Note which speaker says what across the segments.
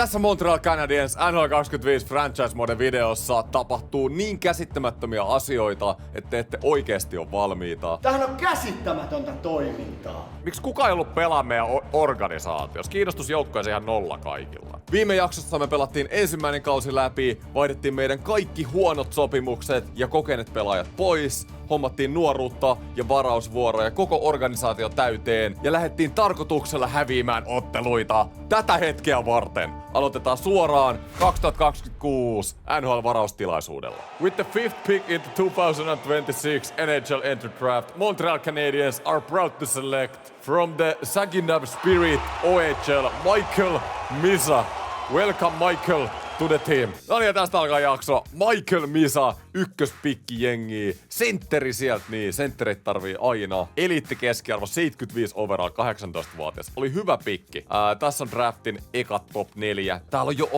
Speaker 1: Tässä Montreal Canadiens NHL 25 Franchise Mode videossa tapahtuu niin käsittämättömiä asioita, että te ette oikeesti ole valmiita.
Speaker 2: Tämähän on käsittämätöntä toimintaa.
Speaker 1: Miksi kukaan ei ollut pelaa meidän organisaatiossa? Kiinnostus joukkueeseen ihan nolla kaikilla. Viime jaksossa me pelattiin ensimmäinen kausi läpi, vaihdettiin meidän kaikki huonot sopimukset ja kokeneet pelaajat pois, hommattiin nuoruutta ja varausvuoroja koko organisaatio täyteen ja lähdettiin tarkoituksella häviämään otteluita tätä hetkeä varten. Aloitetaan suoraan 2026 NHL-varaustilaisuudella. With the fifth pick in the 2026 NHL Entry Draft, Montreal Canadiens are proud to select from the Saginaw Spirit OHL Michael Misa. Welcome Michael to the team. No niin, ja tästä alkaa jakso. Michael Misa, ykköspikki jengi. Sentteri sieltä, niin sentterit tarvii aina. Eliitti keskiarvo 75 overall, 18-vuotias. Oli hyvä pikki. Tässä on draftin ekat top 4. Täällä on jo,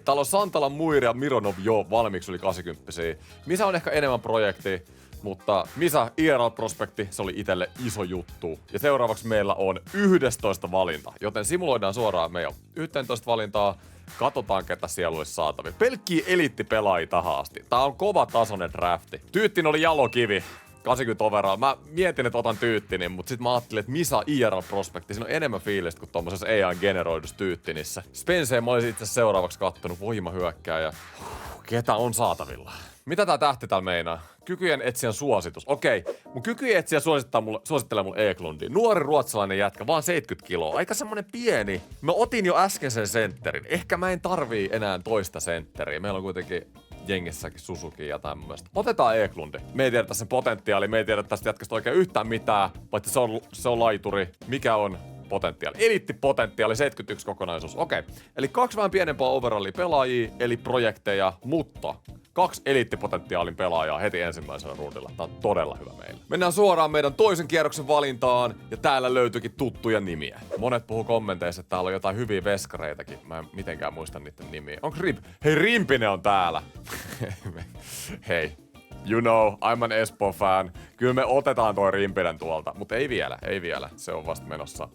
Speaker 1: täällä on Santala, Muiri ja Mironov jo valmiiksi yli 80. Misa on ehkä enemmän projekti. Mutta Misa, IRL-prospekti, se oli itelle iso juttu. Ja seuraavaksi meillä on 11 valinta, joten simuloidaan suoraan. Meillä on 11 valintaa. Katsotaan, ketä siellä olisi saatavilla. Pelkkiä eliittipelaajia tähän asti. Tää on kova tasoinen drafti. Tyyttin oli jalokivi. 80 overall. Mä mietin, että otan Tyyttinin, mutta sit mä ajattelin, että Misa IRL-prospekti, siinä on enemmän fiilistä kuin tommosessa AI-generoidussa Tyyttinissä. Spenceen mä olisin itse asiassa kattonut voimahyökkääjä. Ketä on saatavilla? Mitä tää tähti täällä meinaa? Kykyjen etsijän suositus. Okei, mun kykyjen etsijä suosittelee mulle Eklundin. Nuori ruotsalainen jätkä, vaan 70 kiloa. Aika semmonen pieni. Mä otin jo äsken sen sentterin. Ehkä mä en tarvii enää toista sentteriä. Meillä on kuitenkin jengissäkin Suzuki ja tämmöistä. Otetaan Eklundi. Me ei tiedetä sen potentiaali, me ei tiedetä tästä jätkästä oikein yhtään mitään, paitsi se on laituri. Mikä on potentiaali? Eliittipotentiaali, 71 kokonaisuus. Okei. Eli 2 vähän pienempää overallia pelaajia, eli projekteja, mutta 2 eliittipotentiaalin pelaajaa heti ensimmäisellä rundilla. Tää on todella hyvä meille. Mennään suoraan meidän toisen kierroksen valintaan, ja täällä löytyykin tuttuja nimiä. Monet puhuu kommenteissa, että täällä on jotain hyviä veskareitakin. Mä en mitenkään muista niiden nimiä. Onko Hei, Rimpinen on täällä! Hei. You know, I'm an Espoo-fan. Kyllä me otetaan toi Rimpinen tuolta, mutta ei vielä. Se on vasta menossa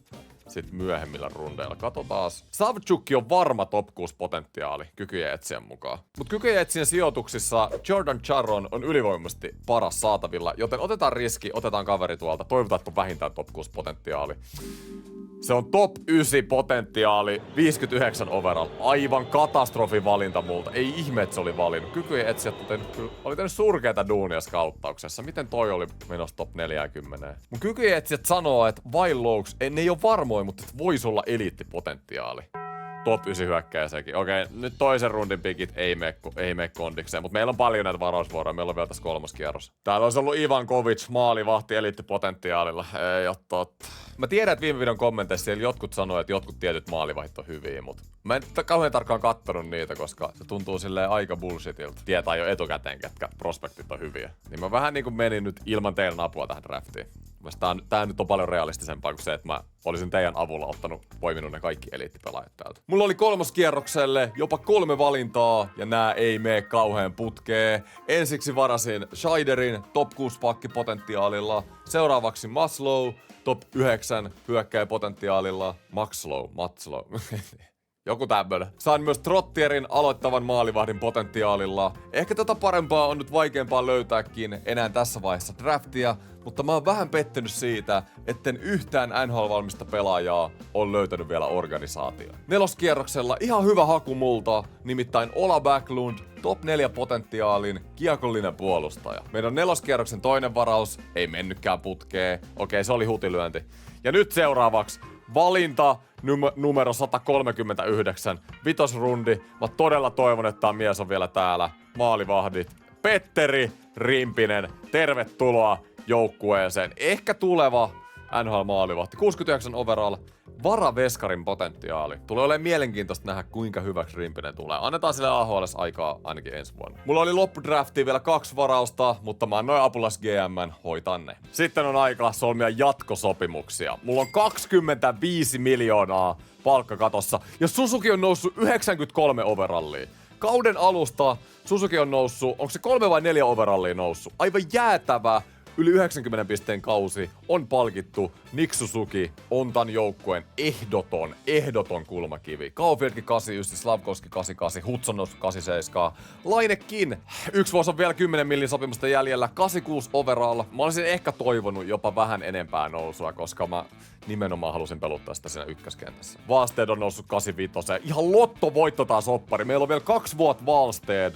Speaker 1: sitten myöhemmillä rundeilla. Katsotaas. Savchukki on varma top 6 potentiaali kykyjen etsijän mukaan. Mut kykyjen etsijän sijoituksissa Jordan Charron on ylivoimaisesti paras saatavilla, joten otetaan riski, otetaan kaveri tuolta. Toivotaan, että on vähintään top 6 potentiaali. Se on top 9 potentiaali, 59 overall. Aivan katastrofivalinta multa. Ei ihme, että se oli valinnut. Kykyjen etsijät oli tehnyt surkeata duunia skauttauksessa. Miten toi oli menossa top 40? Mun kykyjen etsijät sanoo, että Wild Oaks, ne ei ole varmoja, mutta voisi olla eliittipotentiaali. Top 9 hyökkääjä sekin. Okei, nyt toisen rundin pikit ei mene kondikseen, mutta meillä on paljon näitä varausvuoroja. Meillä on vielä tässä 3. kierros. Täällä olisi ollut Ivankovic, maalivahti eliittipotentiaalilla. Ei oo totta. Mä tiedän, että viime videon kommenteissa siellä jotkut sanoo, että jotkut tietyt maalivahit on hyviä, mutta mä en kauhean tarkkaan kattonut niitä, koska se tuntuu silleen aika bullshitilta. Tietää jo etukäteen, ketkä prospektit on hyviä. Niin mä vähän niinku menin nyt ilman teidän apua tähän draftiin. Tää nyt on paljon realistisempaa kuin se, että mä olisin teidän avulla poiminut ne kaikki eliittipelaajat täältä. Mulla oli 3. kierrokselle jopa 3 valintaa, ja nää ei mene kauhean putkeen. Ensiksi varasin Scheiderin top 6 pakkipotentiaalilla. Seuraavaksi Maslow, top 9 hyökkäjäpotentiaalilla. Matslow. Joku tämmönen. Sain myös Trottierin aloittavan maalivahdin potentiaalilla. Ehkä tätä parempaa on nyt vaikeampaa löytääkin enää tässä vaiheessa draftia, mutta mä oon vähän pettynyt siitä, etten yhtään NHL-valmista pelaajaa on löytänyt vielä organisaatioon. 4. kierroksella ihan hyvä haku multa, nimittäin Ola Backlund, top 4 potentiaalin kiekollinen puolustaja. Meidän on 4. kierroksen toinen varaus, ei mennytkään putkeen. Okei, se oli hutilyönti. Ja nyt seuraavaksi valinta numero 139, 5. rundi. Mä todella toivon, että tämä mies on vielä täällä. Maalivahdit. Petteri Rimpinen, tervetuloa joukkueeseen. Ehkä tuleva NHL-maalivahti. 69 overall. Varaveskarin potentiaali. Tulee olemaan mielenkiintoista nähdä, kuinka hyväksi Rimpinen tulee. Annetaan sille AHL:ssä aikaa ainakin ensi vuonna. Mulla oli loppudraftiin vielä 2 varausta, mutta mä annoin apulas GM:n hoitan ne. Sitten on aika solmia jatkosopimuksia. Mulla on 25 miljoonaa palkkakatossa ja Suzuki on noussut 93 overallia. Kauden alusta Suzuki on noussut, onko se 3 vai 4 overallia noussut? Aivan jäätävä Yli 90 pisteen kausi on palkittu. Nick Suzuki on tän joukkueen ehdoton kulmakivi. Caufieldkin 89, Slavkovski 88, Hudson 87. Lainekin. Yksi vuosi on vielä 10 millin sopimusta jäljellä. 86 overall. Mä olisin ehkä toivonut jopa vähän enempää nousua, koska mä nimenomaan halusin peluttaa sitä siinä ykköskentässä. Valsted on noussut 85. Ihan lottovoitto tää soppari. Meillä on vielä 2 vuotta Valsted.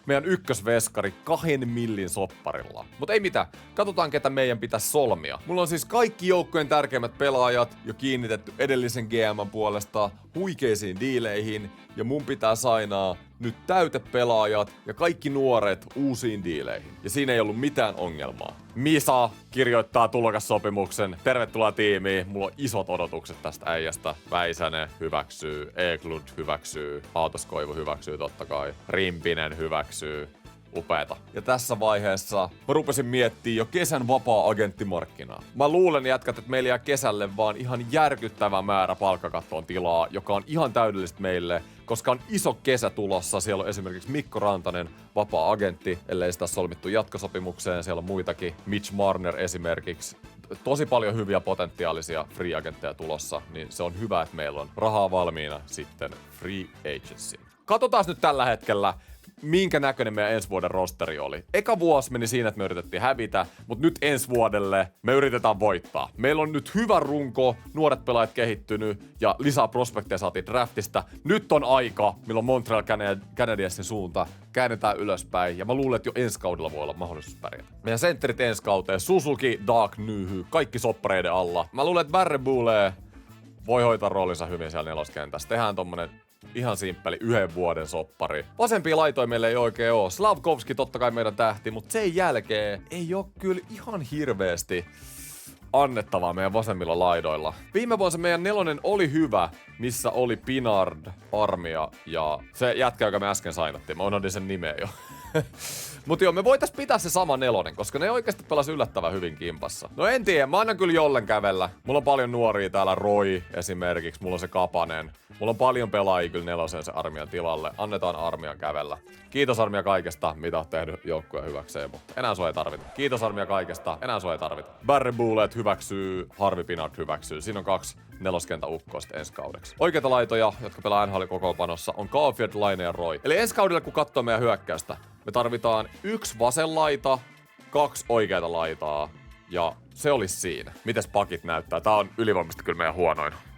Speaker 1: Meidän ykkösveskari 2 millin sopparilla. Mut ei mitään, katsotaan ketä meidän pitäisi solmia. Mulla on siis kaikki joukkojen tärkeimmät pelaajat jo kiinnitetty edellisen GM:n puolesta huikeisiin diileihin. Ja mun pitää sainaa nyt täytepelaajat ja kaikki nuoret uusiin diileihin. Ja siinä ei ollut mitään ongelmaa. Misa kirjoittaa tulokassopimuksen. Tervetuloa tiimiin. Mulla on isot odotukset tästä äijästä. Väisänen hyväksyy, Eklund hyväksyy, Aaltoskoivu hyväksyy totta kai, Rimpinen hyväksyy. Upeeta. Ja tässä vaiheessa mä rupesin miettimään jo kesän vapaa-agenttimarkkinaa. Mä luulen jätkät, että meillä jää kesälle vaan ihan järkyttävä määrä palkkakattoon tilaa, joka on ihan täydellistä meille, koska on iso kesä tulossa. Siellä on esimerkiksi Mikko Rantanen, vapaa-agentti, ellei sitä solmittu jatkosopimukseen. Siellä on muitakin, Mitch Marner esimerkiksi. Tosi paljon hyviä potentiaalisia free agentteja tulossa, niin se on hyvä, että meillä on rahaa valmiina sitten free agency. Katsotaan nyt tällä hetkellä, minkä näköinen meidän ensi vuoden rosteri oli. Eka vuosi meni siinä, että me yritettiin hävitä, mutta nyt ensi vuodelle me yritetään voittaa. Meillä on nyt hyvä runko, nuoret pelaajat kehittynyt ja lisää prospekteja saatiin draftista. Nyt on aika, milloin Montreal Canadiensin suunta käännetään ylöspäin ja mä luulen, että jo ensi kaudella voi olla mahdollisuus pärjätä. Meidän sentterit ensi kauteen, Suzuki, Dark, Nyhy, kaikki soppareiden alla. Mä luulen, että Barrebule voi hoitaa roolinsa hyvin siellä neloskentässä. Tehdään tommonen ihan simppeli 1 vuoden soppari. Vasempia laitoja meillä ei oikein oo. Slavkovski totta kai meidän tähti, mutta sen jälkeen ei oo kyllä ihan hirveesti annettavaa meidän vasemmilla laidoilla. Viime vuonna meidän 4 oli hyvä, missä oli Pinard, Armia ja se jätkä, joka me äsken sainattiin. Mä unohdin sen nimeä jo. Mut joo, me voitais pitää se sama 4, koska ne oikeasti pelasi yllättävän hyvin kimpassa. No en tiedä, mä annan kyllä jollen kävellä. Mulla on paljon nuoria täällä, Roy esimerkiksi, mulla on se Kapanen. Mulla on paljon pelaajia kyllä 4 se Armian tilalle. Annetaan Armian kävellä. Kiitos Armia kaikesta, mitä oot tehnyt joukkueen hyväkseen, mutta enää sua ei tarvita. Kiitos Armia kaikesta, enää sua ei tarvita. Barry Bullet hyväksyy, Harvey Pinard hyväksyy. Siinä on 2 neloskentä ukkoista ensi kaudeksi. Oikeita laitoja, jotka pelaa NHL-kokoonpanossa, on Caulfield, Laine ja Roy. Eli ensi kaudella, kun katsoo meidän hyökkäystä, me tarvitaan 1 vasen laita, 2 oikeita laitaa ja se olisi siinä. Mites pakit näyttää? Tää on ylivoimaisesti kyllä meidän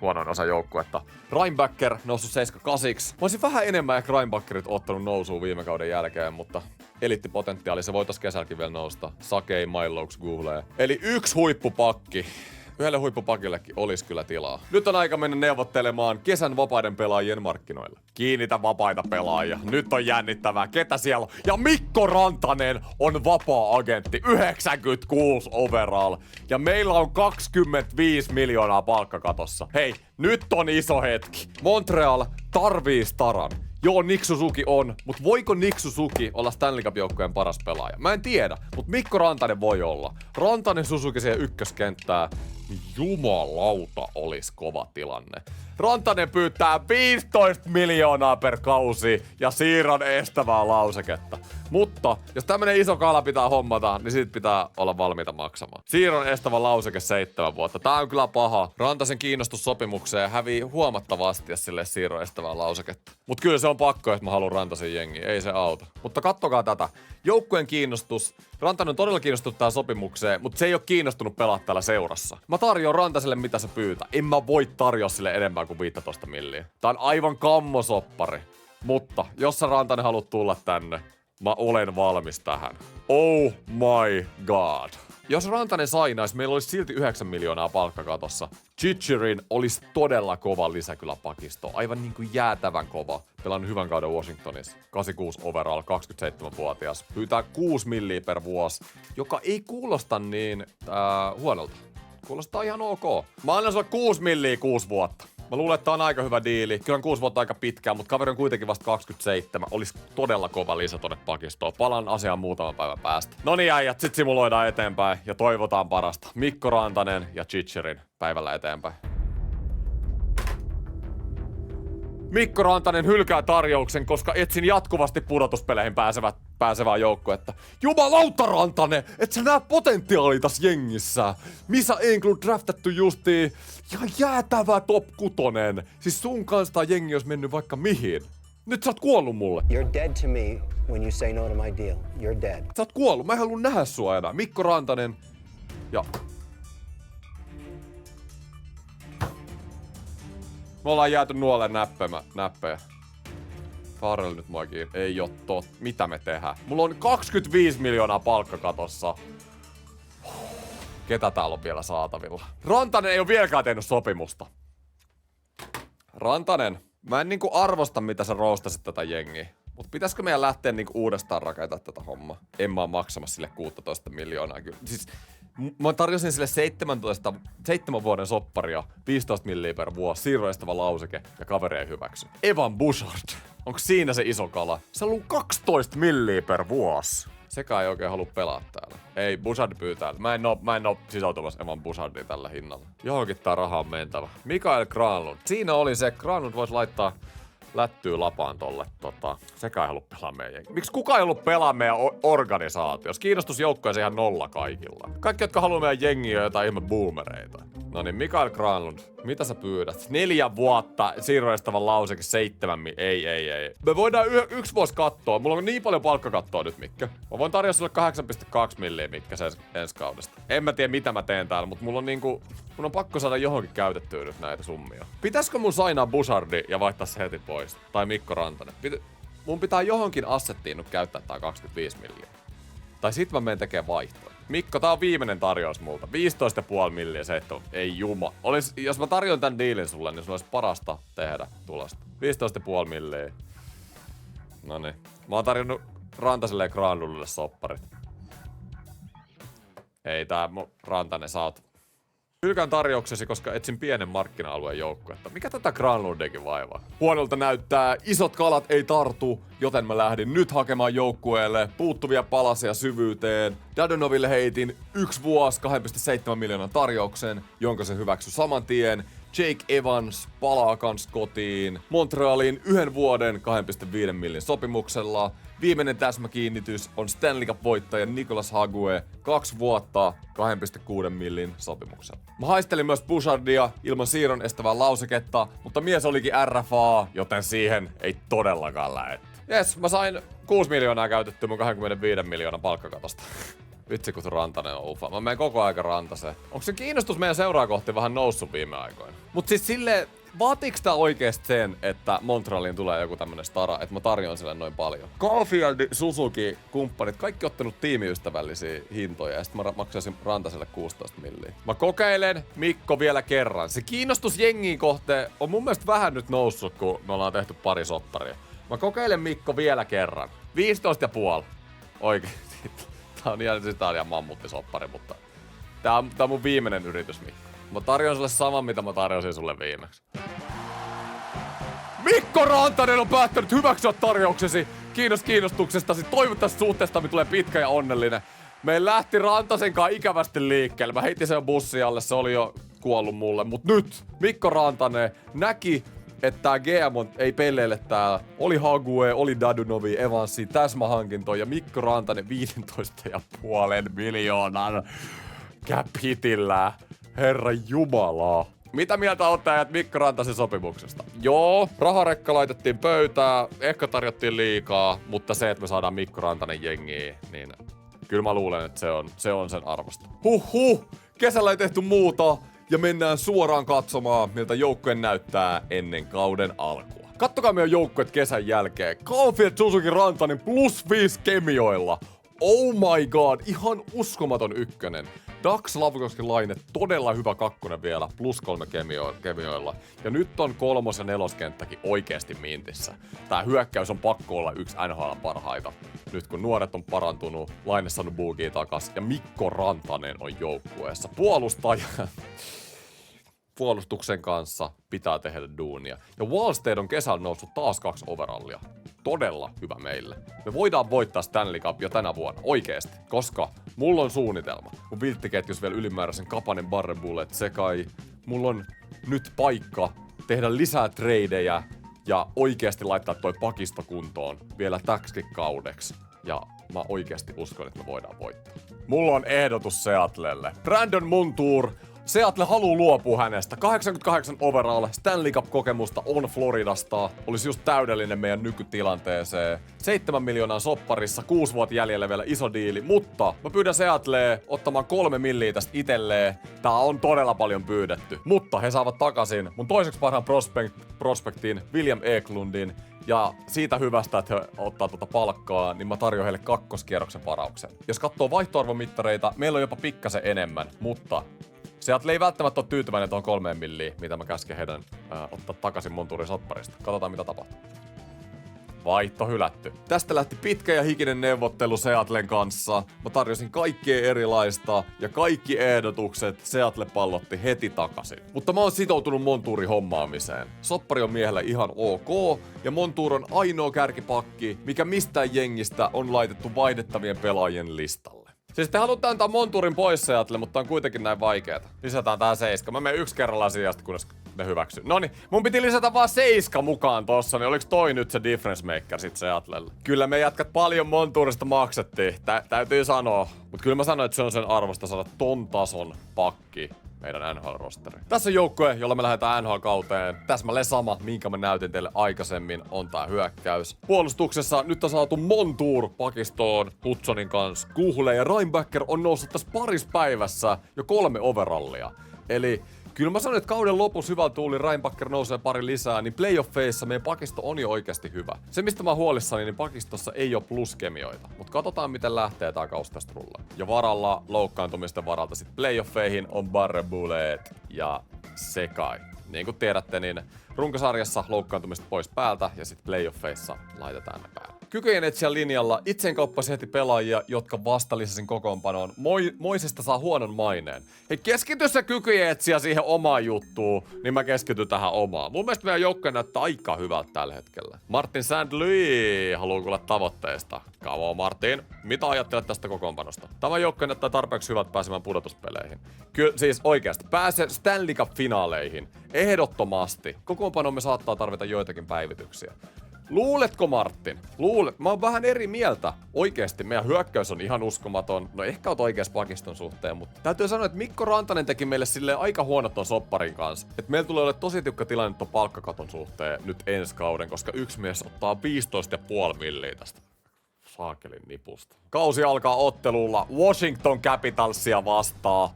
Speaker 1: huonoin osa joukkuetta. Reinbacker noussut 7-8. Mä olisin vähän enemmän ehkä Reinbackerit ottanut nousuun viime kauden jälkeen, mutta eliittipotentiaali se voitais kesälläkin vielä nousta. Sakei, Miloaks, Google. Eli 1 huippupakki. Yhdelle huippupakillekin olisi kyllä tilaa. Nyt on aika mennä neuvottelemaan kesän vapaiden pelaajien markkinoille. Kiinnitä vapaita pelaajia. Nyt on jännittävää. Ketä siellä on? Ja Mikko Rantanen on vapaa-agentti. 96 overall. Ja meillä on 25 miljoonaa palkkakatossa. Hei, nyt on iso hetki. Montreal tarvii staran. Joo, Nick Suzuki on, mutta voiko Nick Suzuki olla Stanley Cup-joukkueen paras pelaaja? Mä en tiedä, mutta Mikko Rantanen voi olla. Rantanen Suzuki siihen ykköskenttää, niin jumalauta olis kova tilanne. Rantanen pyytää 15 miljoonaa per kausi ja siirron estävää lauseketta. Mutta jos tämmönen iso kala pitää hommata, niin siitä pitää olla valmiita maksamaan. Siirron estävä lauseke 7 vuotta. Tää on kyllä paha. Rantasen kiinnostus sopimukseen hävii huomattavasti, jos sille siirron estävää lauseketta. Mut kyllä se on pakko, että mä haluan Rantasen jengiä. Ei se auta. Mutta kattokaa tätä. Joukkueen kiinnostus. Rantanen on todella kiinnostunut tähän sopimukseen, mutta se ei ole kiinnostunut pelaa täällä seurassa. Mä tarjoan Rantaselle mitä se pyytää. En mä voi tarjoa sille enemmän kuin 15 milliä. Tää on aivan kammosoppari. Mutta jos sä Rantanen haluat tulla tänne, mä olen valmis tähän. Oh my god. Jos Rantanen sainais, meillä olisi silti 9 miljoonaa palkkakatossa. Chicherin olisi todella kova lisä kyllä pakistoon. Aivan niin kuin jäätävän kova. Pelannut hyvän kauden Washingtonissa. 86 overall, 27-vuotias. Pyytää 6 milliä per vuosi, joka ei kuulosta niin huonolta. Kuulostaa ihan ok. Mä annan sulle 6 milliä 6 vuotta. Mä luulen, että tää on aika hyvä diili. Kyllä on 6 vuotta aika pitkään, mutta kaveri on kuitenkin vasta 27. Olisi todella kova lisä tonne pakistoon. Palaan asiaan muutaman päivän päästä. Noniin äijät, sit simuloidaan eteenpäin ja toivotaan parasta. Mikko Rantanen ja Chicherin päivällä eteenpäin. Mikko Rantanen hylkää tarjouksen, koska etsin jatkuvasti pudotuspeleihin pääsevää joukkuetta. Jumalauta Rantanen, et sä näe potentiaalia tässä jengissä. Misa Englund draftattu justiin ja jäätävä top 6. Siis sun kanssa tää jengi olisi mennyt vaikka mihin. Nyt sä oot kuollut mulle.
Speaker 3: You're dead to me when you say no to my deal. You're dead.
Speaker 1: Sä oot kuollut, mä en halua nähdä sua enää. Mikko Rantanen ja... Me ollaan jääty nuoleen näppejä. Farrell nyt mua kiinni. Ei oo tot. Mitä me tehdään? Mulla on 25 miljoonaa palkkakatossa. Ketä täällä on vielä saatavilla? Rantanen ei oo vieläkään tehnyt sopimusta. Rantanen, mä en niinku arvosta mitä sä roostasit tätä jengiä. Mut pitäisikö meidän lähteä niinku uudestaan rakentaa tätä hommaa? En mä oo maksamassa sille 16 miljoonaa kyllä. Siis mä tarjosin sille 7 vuoden sopparia, 15 milliä per vuosi, siirroistava lauseke ja kaveri ei hyväksy. Evan Bouchard. Onko siinä se iso kala? Se on 12 milliä per vuosi. Sekaan ei oikein halua pelaa täällä. Ei, Bouchard pyytää. Mä en oo sitoutumassa Evan Bouchardiin tällä hinnalla. Johonkin tää raha on mentävä. Mikael Granlund. Siinä oli se. Granlund vois laittaa lättyy lapaan tolle. Sekään ei halua pelaa meidän jengi. Miksi kukaan ei ollut pelaa meidän organisaatiossa? Kiinnostus joukkueeseen ihan nolla kaikilla. Kaikki, jotka haluaa meidän jengiä, on jotain ihme boomereita. No niin, Mikael Granlund, mitä sä pyydät? 4 vuotta, siirroistavan lauseke 7 ei. Me voidaan yksi vuosi kattoa. Mulla on niin paljon palkkakattoa nyt, Mikke. Mä voin tarjota sulle 8,2 milliä, Mikke, se ensi kaudesta. En mä tiedä, mitä mä teen täällä, mutta mun on pakko saada johonkin käytettyä nyt näitä summia. Pitäisikö mun sainaa Bouchardi ja vaihtaa se heti pois? Tai Mikko Rantanen? Mun pitää johonkin assettiin nyt käyttää tää 25 milliä. Tai sit mä menen tekemään vaihtoa. Mikko, tää on viimeinen tarjous multa. 15,5 milliä se, että ei juma. Jos mä tarjoan tän diilin sulle, niin sulla olisi parasta tehdä tulosta. 15,5 milliä. Noniin. Mä oon tarjonnut Rantaselle ja Granlundille sopparit. Ei tää Rantanen, sä oot. Hylkään tarjouksesi, koska etsin pienen markkina-alueen joukkuetta. Mikä tätä Granlundekin vaivaa? Huonolta näyttää, isot kalat ei tartu, joten mä lähdin nyt hakemaan joukkueelle puuttuvia palasia syvyyteen. Dadonoville heitin 1 vuosi 2,7 miljoonan tarjouksen, jonka se hyväksyi saman tien. Jake Evans palaa kans kotiin. Montrealiin 1 vuoden 2,5 miljoonan sopimuksella. Viimeinen täsmäkiinnitys on Stanley Cup-voittaja Nicolas Hague 2 vuotta 2,6 miljoonan sopimuksella. Mä haistelin myös Bouchardia ilman siirron estävää lauseketta, mutta mies olikin RFA, joten siihen ei todellakaan lähetty. Jes, mä sain 6 miljoonaa käytettyä mun 25 miljoonan palkkakatosta. Vitsi kun Rantanen on ufa. Mä menen koko aika Rantaseen. Onko se kiinnostus meidän seuraa kohti vähän noussut viime aikoina? Mut siis silleen, vaatiiks tää oikeesti sen, että Montrealiin tulee joku tämmönen stara, että mä tarjoan sille noin paljon? Caulfield, Suzuki, kumppanit, kaikki ottanut tiimiystävällisiä hintoja ja sit mä maksaisin Rantaselle 16 milliä. Mä kokeilen Mikko vielä kerran. Se kiinnostus jengiin kohteen on mun mielestä vähän nyt noussut, kun me ollaan tehty pari sopparia. Mä kokeilen Mikko vielä kerran. 15,5. Oikeesti. Tää on ihan mammuttisoppari, mutta tää on mun viimeinen yritys, Mikko. Mä tarjoan sulle saman, mitä mä tarjosin sulle viimeksi. Mikko Rantanen on päättänyt hyväksyä tarjouksesi. Kiitos kiinnostuksestasi. Toivottavasti suhteestamme tulee pitkä ja onnellinen. Me lähti Rantasen kanssa ikävästi liikkeelle. Mä heitin sen bussi alle, se oli jo kuollut mulle. Mut nyt Mikko Rantanen näki, että tää GM ei peleille täällä. Oli Hague, oli Dadunovi, Evansi, täsmähankintoja ja Mikko Rantanen 15,5 miljoonan cap-hitillä. Herra Jumala. Mitä mieltä olette ajat Mikko Rantasen sopimuksesta? Joo, raharekka laitettiin pöytään, ehkä tarjottiin liikaa, mutta se, että me saadaan Mikko Rantanen jengiin, niin kyllä mä luulen, että se on sen arvosta. Kesällä ei tehty muuta ja mennään suoraan katsomaan, miltä joukkue näyttää ennen kauden alkua. Kattokaa meidän joukkueet kesän jälkeen. Caulfield, Suzuki, Rantanen +5 kemioilla. Oh my god, ihan uskomaton ykkönen. Dax, Lavkoski, Laine, todella hyvä kakkonen vielä, +3 kemioilla. Ja nyt on 3. ja 4. kenttäkin oikeesti mintissä. Tää hyökkäys on pakko olla yksi NHL parhaita. Nyt kun nuoret on parantunut, Laine saanut buugia takas ja Mikko Rantanen on joukkueessa. Puolustuksen kanssa pitää tehdä duunia. Ja Wallstead on kesällä noussut taas 2 overallia. Todella hyvä meille. Me voidaan voittaa Stanley Cup jo tänä vuonna, oikeesti. Koska mulla on suunnitelma. Mun vilttiketjus vielä ylimääräisen Kapanen, Barrebullet, Sekai. Mulla on nyt paikka tehdä lisää tradeja ja oikeasti laittaa toi pakisto kuntoon vielä täksikin kaudeksi. Ja mä oikeasti uskon, että me voidaan voittaa. Mulla on ehdotus Seattlelle. Brandon Montour. Seattle haluu luopua hänestä. 88 overall, Stanley Cup-kokemusta on Floridasta. Olisi just täydellinen meidän nykytilanteeseen. 7 miljoonaa sopparissa, 6 vuotta jäljellä vielä iso diili. Mutta mä pyydän Seattleen ottamaan 3 milliä tästä itelleen. Tää on todella paljon pyydetty. Mutta he saavat takaisin mun toiseksi parhaan prospektin, William Eklundin. Ja siitä hyvästä, että he ottaa tuota palkkaa, niin mä tarjoan heille kakkoskierroksen varauksen. Jos katsoo vaihtoarvomittareita, meillä on jopa pikkasen enemmän, mutta Seattle ei välttämättä ole tyytyväinen tuohon 3 milliin, mitä mä käsken heidän ottaa takaisin Montourin sopparista. Katsotaan mitä tapahtuu. Vaihto hylätty. Tästä lähti pitkä ja hikinen neuvottelu Seattlen kanssa. Mä tarjosin kaikkea erilaista ja kaikki ehdotukset Seattle pallotti heti takaisin. Mutta mä oon sitoutunut Montourin hommaamiseen. Soppari on miehellä ihan ok ja Montour on ainoa kärkipakki, mikä mistään jengistä on laitettu vaihdettavien pelaajien listalle. Siis te haluatte antaa Montourin pois Seattle, mutta on kuitenkin näin vaikeeta. Lisätään tää 7. Mä menen yksi kerrallaan sijasta, kunnes ne hyväksyy. Noniin, mun piti lisätä vaan 7 mukaan tossa, niin oliks toi nyt se difference maker sit Seattlelle? Kyllä me jatkat paljon Montourista maksettiin, täytyy sanoa. Mut kyllä mä sanoin, että se on sen arvosta saada ton tason pakki meidän NHL-rosteri. Tässä on joukkue, jolla me lähdetään NHL-kauteen. Täsmälleen sama, minkä mä näytin teille aikaisemmin, on tää hyökkäys. Puolustuksessa nyt on saatu Montour pakistoon Hudsonin kanssa. Kuhle ja Reinbacker on noussut tässä paris päivässä jo 3 overallia. Eli kyllä mä sanon, että kauden lopussa hyvä tuuli, Reinbacker nousee pari lisää, niin playoffeissa meidän pakisto on jo oikeasti hyvä. Se mistä mä oon huolissani, niin pakistossa ei oo pluskemioita. Mut katsotaan miten lähtee tää kausi tästä rullaan. Ja varalla, loukkaantumisten varalta sit playoffeihin on Barrebulet ja Sekai. Niin kuin tiedätte, niin runkosarjassa loukkaantumista pois päältä ja sit playoffeissa laitetaan ne päälle. Kykyjen etsiä linjalla itse kauppasi heti pelaajia, jotka vasta lisäsin kokoonpanoon. Moisesta saa huonon maineen. Hei, keskity se kykyjen etsiä siihen omaan juttuun, niin mä keskityn tähän omaan. Mun mielestä meidän joukkue näyttää aika hyvältä tällä hetkellä. Martin St. Louis haluaa kuulla tavoitteista. Kamo Martin, mitä ajattelet tästä kokoonpanosta? Tämä joukkue näyttää tarpeeksi hyvältä pääsemään pudotuspeleihin. Kyllä siis oikeasti, pääse Stanley Cup-finaaleihin. Ehdottomasti. Kokoonpanomme saattaa tarvita joitakin päivityksiä. Luuletko Martin? Luulet? Mä oon vähän eri mieltä. Oikeesti meidän hyökkäys on ihan uskomaton. No ehkä oot oikeas pakiston suhteen, mutta täytyy sanoa, että Mikko Rantanen teki meille silleen aika huonot ton sopparin kanssa. Että meillä tulee olla tosi tiukka tilanne ton palkkakaton suhteen nyt ensi kauden, koska yksi mies ottaa 15,5 milliä tästä saakelin nipusta. Kausi alkaa ottelulla Washington Capitalsia vastaan.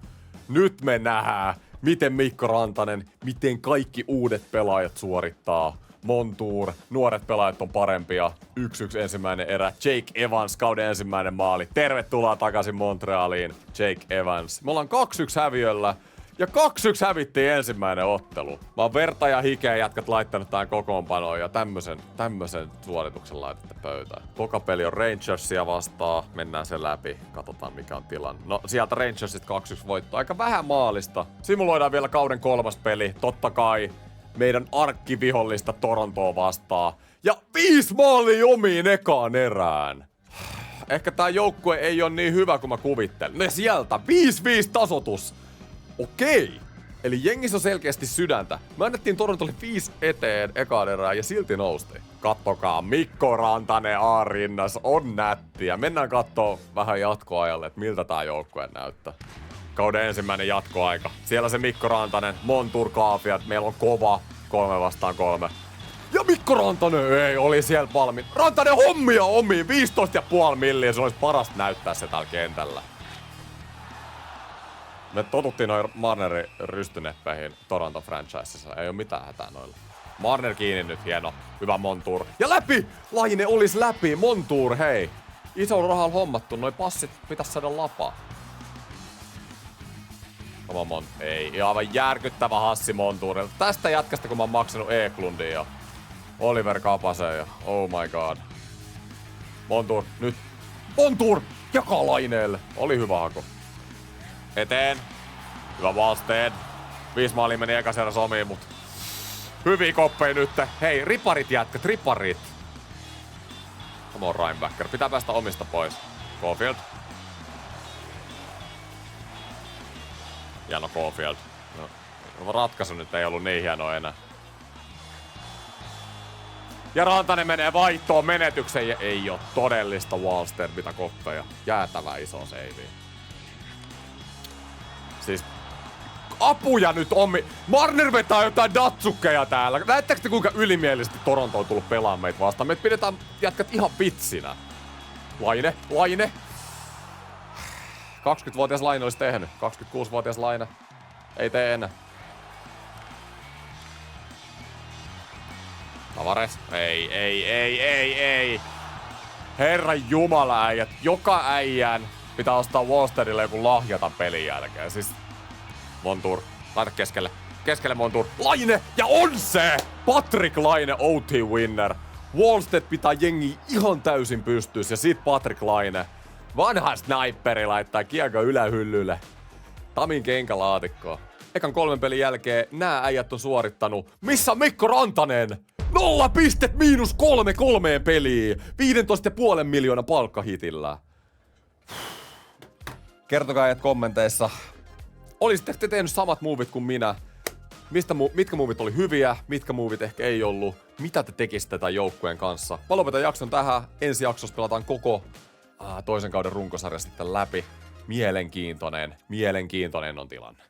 Speaker 1: Nyt me nähdään, miten Mikko Rantanen, miten kaikki uudet pelaajat suorittaa. Montour, nuoret pelaajat on parempia. 1-1 ensimmäinen erä. Jake Evans, kauden ensimmäinen maali. Tervetuloa takaisin Montrealiin, Jake Evans. Me ollaan 2-1 häviöllä. Ja 2-1 hävittiin ensimmäinen ottelu. Mä oon verta ja hikeä jätkät laittanut tähän kokoonpanoon ja tämmösen suorituksen laitatte pöytään. Toka peli on Rangersia vastaan. Mennään sen läpi. Katsotaan mikä on tilanne. No sieltä Rangersit 2-1 voitto. Aika vähän maalista. Simuloidaan vielä kauden 3. peli. Totta kai meidän arkkivihollista Torontoa vastaan. Ja 5 maalia omiin ekaan erään. Ehkä tää joukkue ei ole niin hyvä kuin mä kuvittelen. Ne sieltä 5-5 tasoitus. Okei. Eli jengissä on selkeästi sydäntä. Me annettiin Torontolle 5 eteen ekaan erään ja silti noustiin. Kattokaa, Mikko Rantanen A-rinnas on nättiä. Mennään kattoo vähän jatkoajalle, että miltä tää joukkue näyttää. Kauden ensimmäinen jatkoaika. Siellä se Mikko Rantanen, Montour Kaafiat, meillä on kova 3 vastaan 3. Ja Mikko Rantanen ei oli siellä valmiin. Rantanen hommia omiin, 15,5 milliä, se olisi parasta näyttää se täällä kentällä. Me totuttiin noin Marnerin rystyneppeihin Toronto franchisessa, ei oo mitään hätää noilla. Marner kiinni nyt, hieno, hyvä Montour. Ja läpi! Laine olis läpi, Montour, hei! Iso rahalla hommattu, noi passit pitäis saada lapaa. Ei, aivan järkyttävä hassi Montourilta. Tästä jätkästä kun mä oon maksanut Eklundin ja Oliver Kapasen ja oh my god. Montour, nyt. Montour! Jakaa laineelle. Oli hyvä haku. Eteen. Hyvä Wallstead. 5 maalia meni ekas eräs omiin, mut hyviä koppeja nyt. Hei, riparit jätkät, riparit. Come on Reinbacker, pitää päästä omista pois. Caulfield. Hieno Caulfield. No, ratkaisu nyt ei ollut niin hieno enää. Ja Rantanen menee vaihtoon menetyksen ja ei oo todellista Wallstead mitä koppeja. Jäätävä iso seivi. Siis apuja nyt on. Marner vetää jotain datsukkeja täällä. Näettekö te kuinka ylimielisesti Toronto on tullut pelaamaan meitä vastaan? Meitä pidetään jätkät ihan vitsinä. Laine. 20-vuotias Laine olisi tehnyt. 26-vuotias Laine ei tee enää. Tavares. Ei. Herran jumala äijät. Joka äijän pitää ostaa Wallsteadille joku lahjata pelin jälkeen. Siis Montour. Laita keskelle. Keskelle Montour. Laine! Ja on se! Patrick Laine OT winner. Wallstead pitää jengi ihan täysin pystyys ja sit Patrick Laine. Vanha sniperi laittaa kiekko ylähyllylle. Tamin kenkälaatikkoon. Ekan 3 pelin jälkeen nää äijät on suorittanut. Missä on Mikko Rantanen? 0 pistet miinus 3 peliin. 15,5 miljoonaa palkkahitillä. Kertokaa äijät kommenteissa. Olisitteko te tehnyt samat muuvit kuin minä? Mitkä muuvit oli hyviä, mitkä muuvit ehkä ei ollut? Mitä te tekisitte tämän joukkueen kanssa? Mä lopetan jakson tähän. Ensi jaksossa pelataan koko toisen kauden runkosarja sitten läpi. Mielenkiintoinen on tilanne.